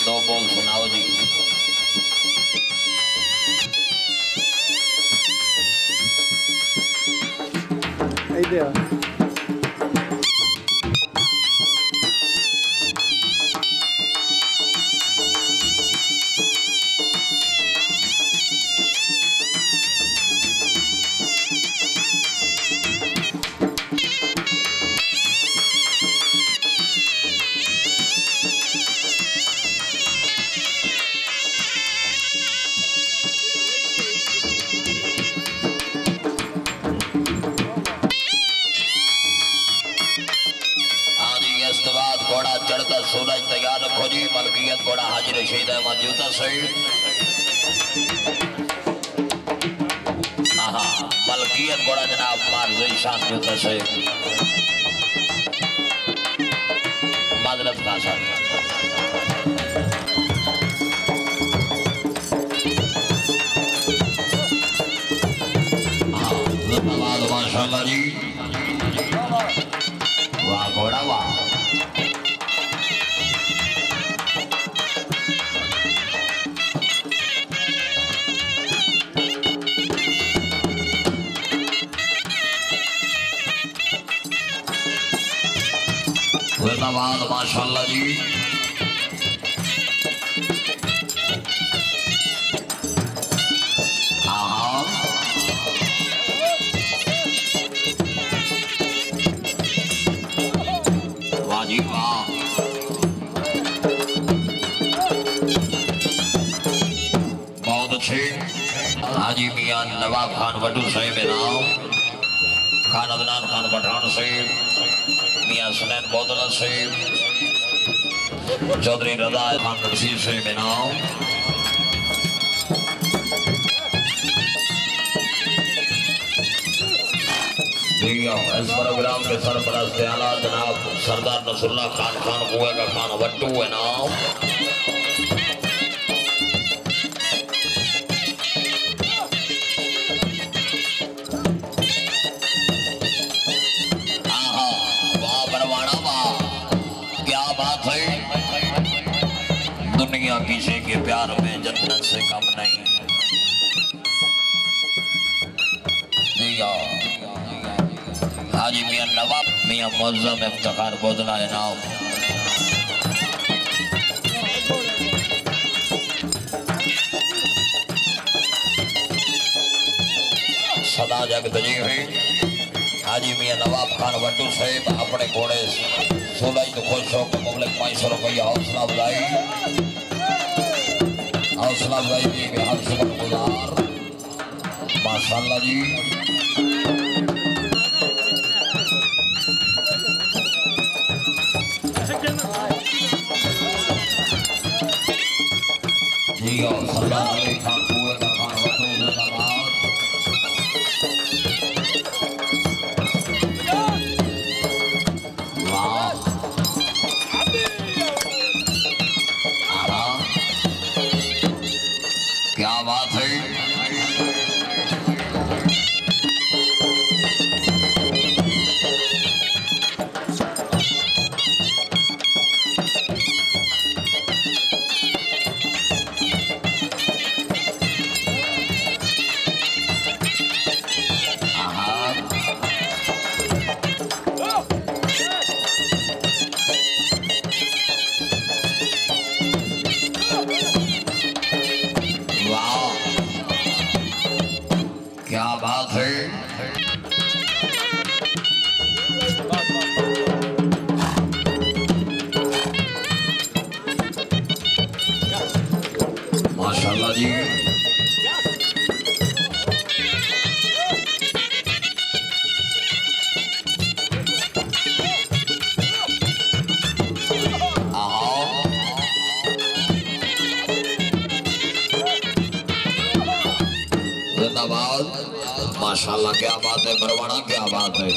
दो बोल सुनाओ जी। idea. घोड़ा चढ़ता सूरज तैयार रखो जी। मलकियत घोड़ा हाजिर रशीद है मौजूद सही। हाँ मलकियत घोड़ा जनाब मार्ज शान जूता सही माजरत का साथ माशाल्लाह जी। वाह घोड़ा वाह। जिंदाबाद माशाल्लाह जी। हाँ वाह जी वाह। बहुत अच्छे। हाजी मियां नवाब खान वड्डू साहिब नाम, खान अदनान खान पठान साहिब, मियां सुनैन बोदला साहिब, चौधरी रजा खान रशीद साहिब नाम। इस प्रोग्राम के सरपरस्त आला जनाब सरदार नसरुल्लाह खान खान कुआ का खान वट्टू है नाम। दुनिया किसी के प्यार में जन्नत से कम नहीं। हाजी मियां नवाब मियां मुअज्जम इफ्तिखार बोदला है नाम। सदा जग दजी हुई। हाजी मियां नवाब खान वड्डू साहिब अपने घोड़े सोलाई तो खुश होकर मुबलिक 500 रुपया हौसला अफजाई के हर शुक्रगुजार माशाल्लाह जी। जी सरदार अली खान कुएं का खान वड्डू जिंदाबाद। क्या बात है। क्या बात है। माशाल्लाह जी। जिंदाबाद माशाल्लाह। क्या बात है बरवाना क्या बात है।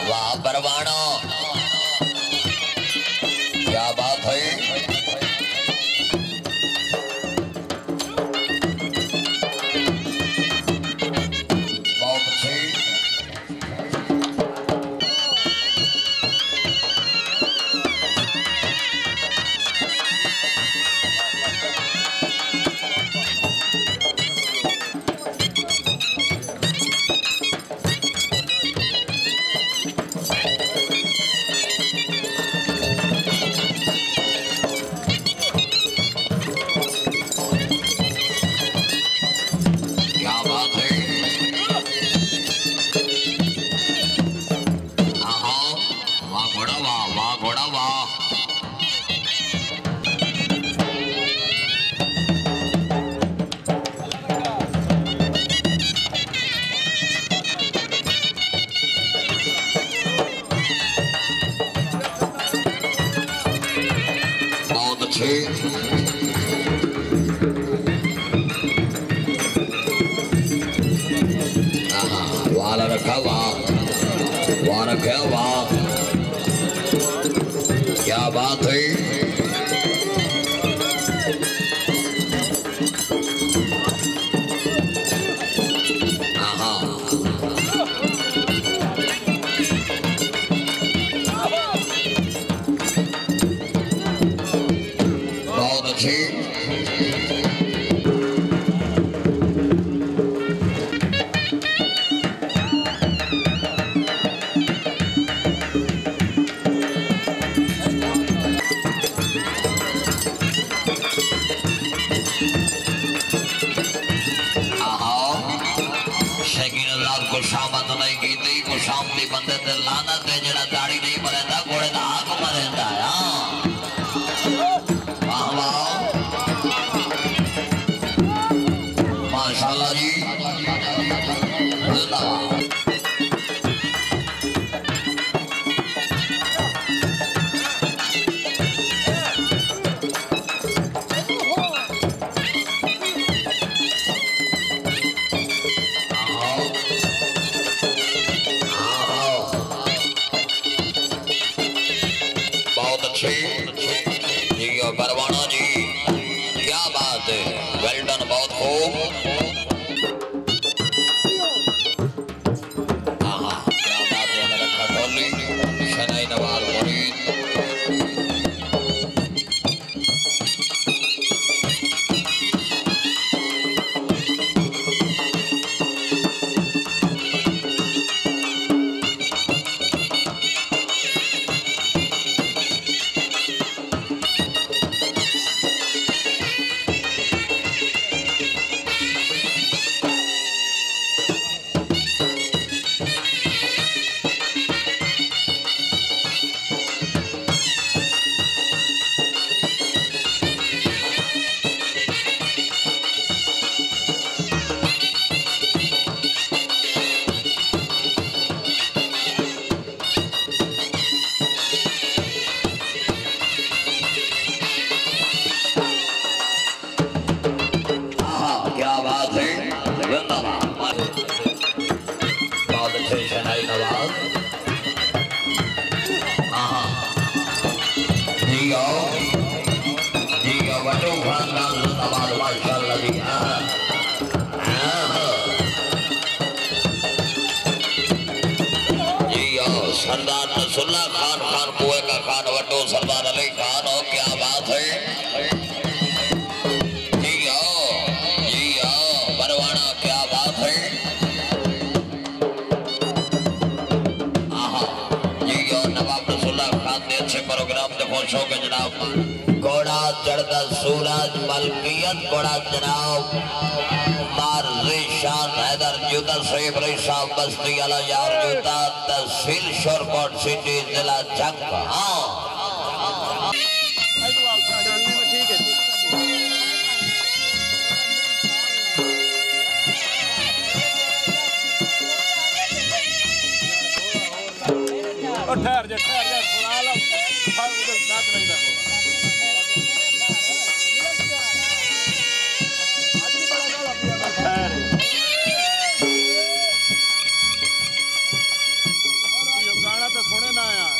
वाह बरवाना क्या बात है। वाला रखा वाह रखा वाह, क्या बात है। बहुत अच्छी। खुशामद नहीं की थी, खुशामदी बंदे ते लानत है जेड़ा दाढ़ी नहीं मरेंदा, घोड़े दा आग मरेंदा। वाह वाह माशाल्लाह जी, बरवाना जी, क्या बात है, वेल डन, बहुत खूब। हाँ क्या बात है, मेरा खटोली शनाई नवाज मुरीद। सरदार नसरुल्लाह खान, खान कुएं का खान वड्डो सरदार अली खान हो, क्या बात है। जी आओ बरवाना, क्या बात है। जी आओ नवाब नसरुल्लाह खान ने अच्छे प्रोग्राम से खुश हो के जनाब। घोड़ा चढ़ता सूरज मलकियत घोड़ा जनाब शान हैदर जुदा सैब रईसा बस्ती अला यार जुदा तहसील शोरकोट सिटी जिला जंग। ठहर जा सुना लो, उधर नाच नहीं रखो। गाना तो सुने ना यार,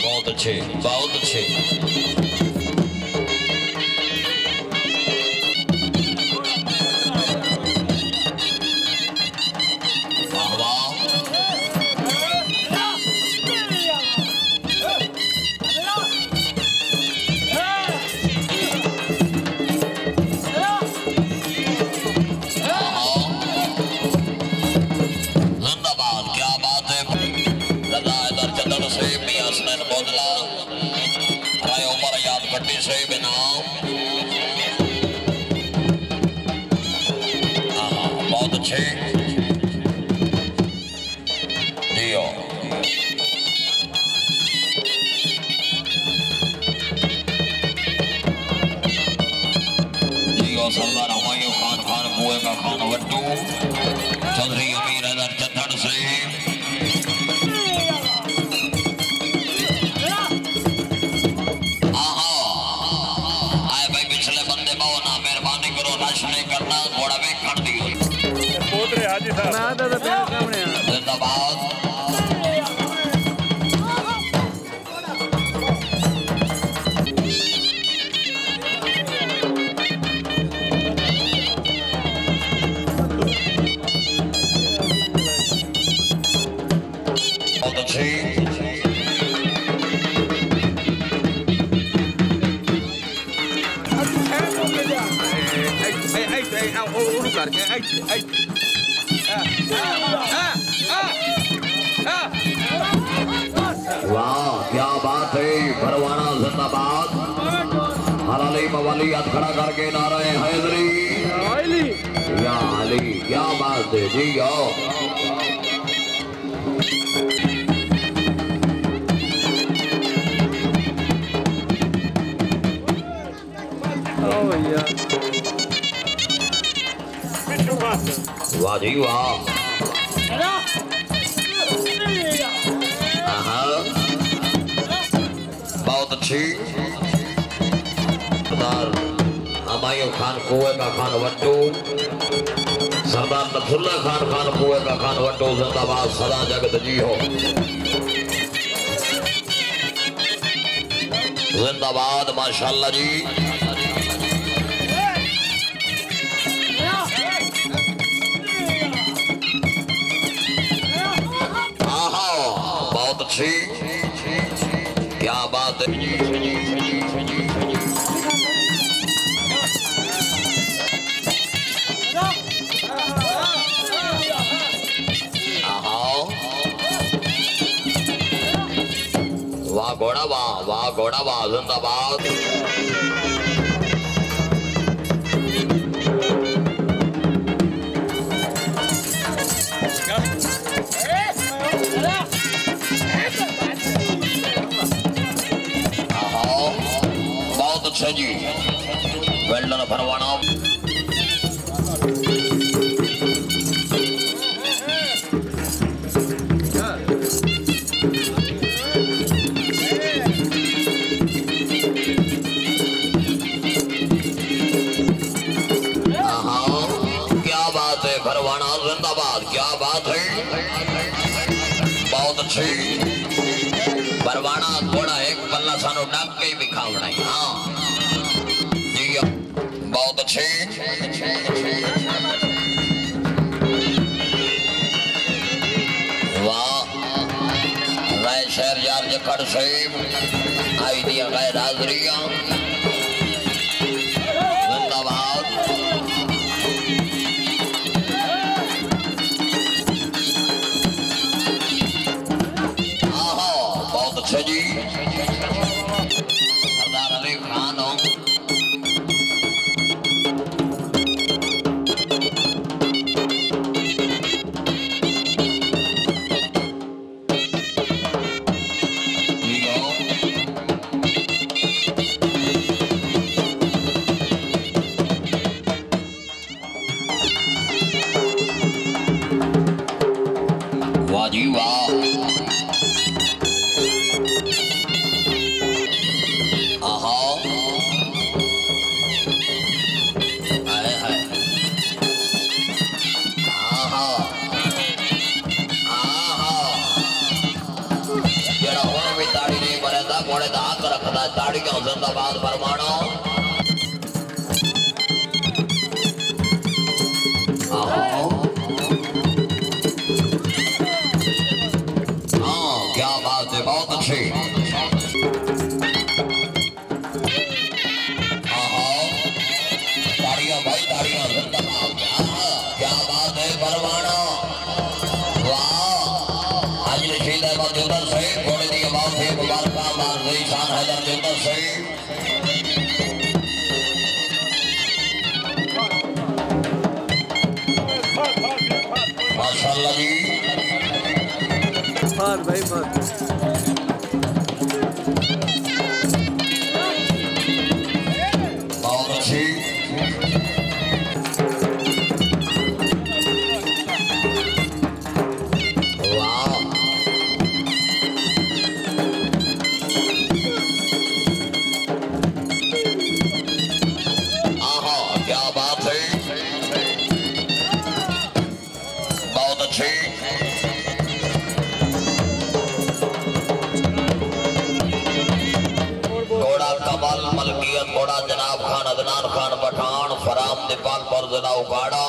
बहुत अच्छे, बहुत अच्छे। वाह वाह। जिंदाबाद, क्या बात है। रजा इधर चंदन से मियां सुनैन बोदला, राय उमर याद भट्टी से बेनाम। बहुत अच्छे दियो। जियो सरदार हुमायूं खान खान बुए का खान वट्टू, चौधरी अमीर हैदर चंदन से। आए भाई पिछले बंदे बहु ना मेहरबानी करो, रश नहीं करना, घोड़ा भी खड़ दियो। पोतरे हाजी साहब ना दादा तेरे सामने जिंदाबाद। बहुत अच्छी।เอาลูกหลานแกवाह क्या बात है। भरवाना जिंदाबाद। हलाली मवाली हाथ खड़ा करके नारे हैदरी या अली, क्या बात है जी। आओ भैया वाह जी वाह। बहुत अच्छी। सरदार हुमायूं खान कुएं का खान वट्टू, सरदार नथुल्ला खान खान कुएं का खान वट्टू जिंदाबाद, सदा जगत जी हो। जिंदाबाद माशाल्लाह जी। बहुत अच्छी, क्या बात है। वाह घोड़ा वाह, वाह घोड़ा वाह जिंदाबाद। बहुत अच्छा जी, वेल डन भरवाना। भरवाना जिंदाबाद, क्या बात है। बहुत अच्छी। भरवाना थोड़ा एक पल्ला सानो डाक के भी खावना है। हाँ जी बहुत अच्छी। वाह राय शहर यार जखड़ से आई दिया गए हाजरियां जिंदाबाद। अच्छा जी सरदार अली खान हो। वाह जी वाह। बजाए ताड़ियां जिंदाबाद परवाना हाँ क्या बात है बहुत अच्छी ताड़ियां भाई ताड़ियां जिंदाबाद क्या बात है परवाना वाह आज रशीद अहमद जोधर से घोड़े की आवाज से मुबारकाबाद शान हैदर जोधर से माशाल्लाह जी मार भाई मार बहुत अच्छी वाह आहा क्या बात है बहुत अच्छी घोड़ा कमल मलकियत घोड़ा जनाब खान अदनान खान पठान फराम नेपाल पर जिला उकाड़ा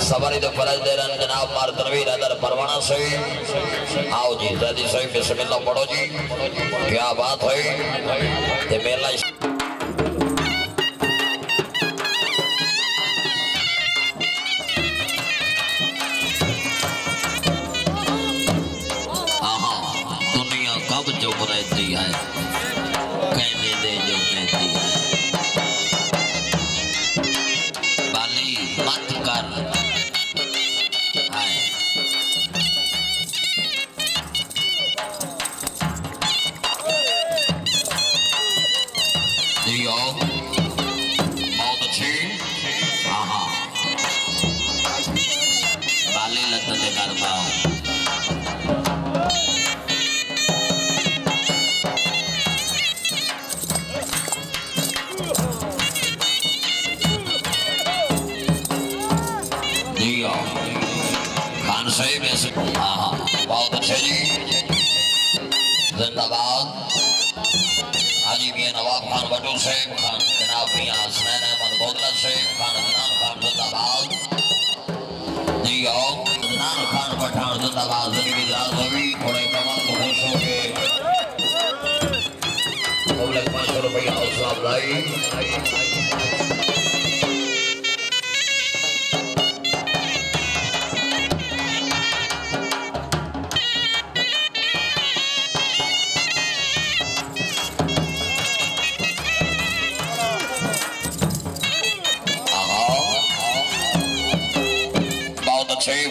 सवारी तो फरज दे रन जनाब मार तनवीर हैदर परवाना से आओ जी जल्दी से बिस्मिल्लाह पढ़ो जी क्या बात है ये मेला दुनिया कब चुप रहती है कहने दे जो कहती है बाली मत कर हाय जियो बहुत अच्छी हाँ बाली लत से कर पाओ खान साहिब ऐसे हाँ बहुत अच्छे जी जिंदाबाद हाजी मियां नवाब खान बटू साहिब खान जनाब मियां हसनैन अहमद बोदला साहिब खान अदनान खान जिंदाबाद जी आओ अदनान खान पठान जिंदाबाद जिंदगी आजमी थोड़े कमाल को खुश हो के 500 रुपया हौसला अफजाई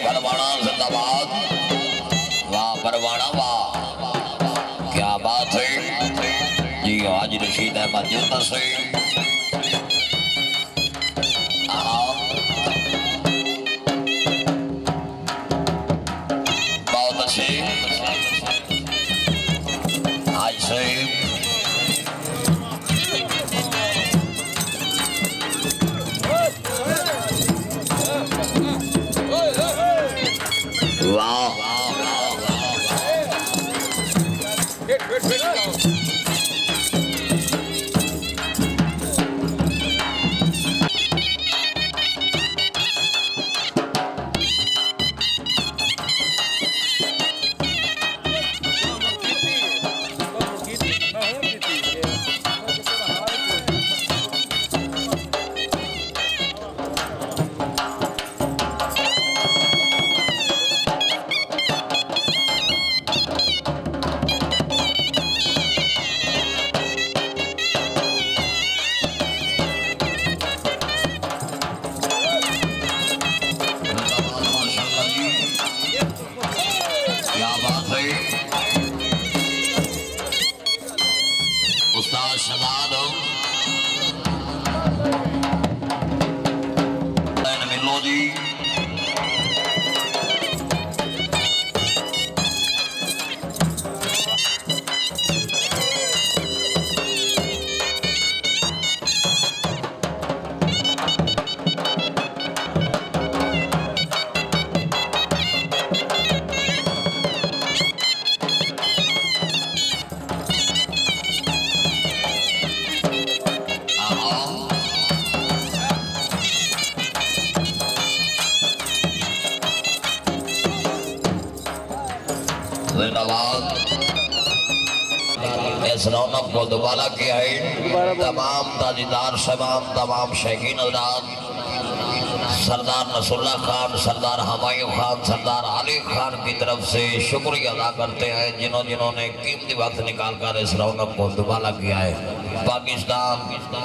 परवाना जिंदाबाद वाह परवाना वाह क्या बात है जी आज रशीद अहमद जोधर से बहुत अच्छे आज से वाह जिंदाबाद। इस रौनक को दोबारा किया है तमाम ताजीदार शबाब, तमाम शौकीन हज़रात, सरदार नसरुल्लाह खान, सरदार हुमायूं खान, सरदार अली खान की तरफ से शुक्रिया अदा करते हैं जिन्होंने कीमती वक्त निकालकर इस रौनक को दोबारा किया है। पाकिस्तान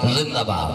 जिंदाबाद।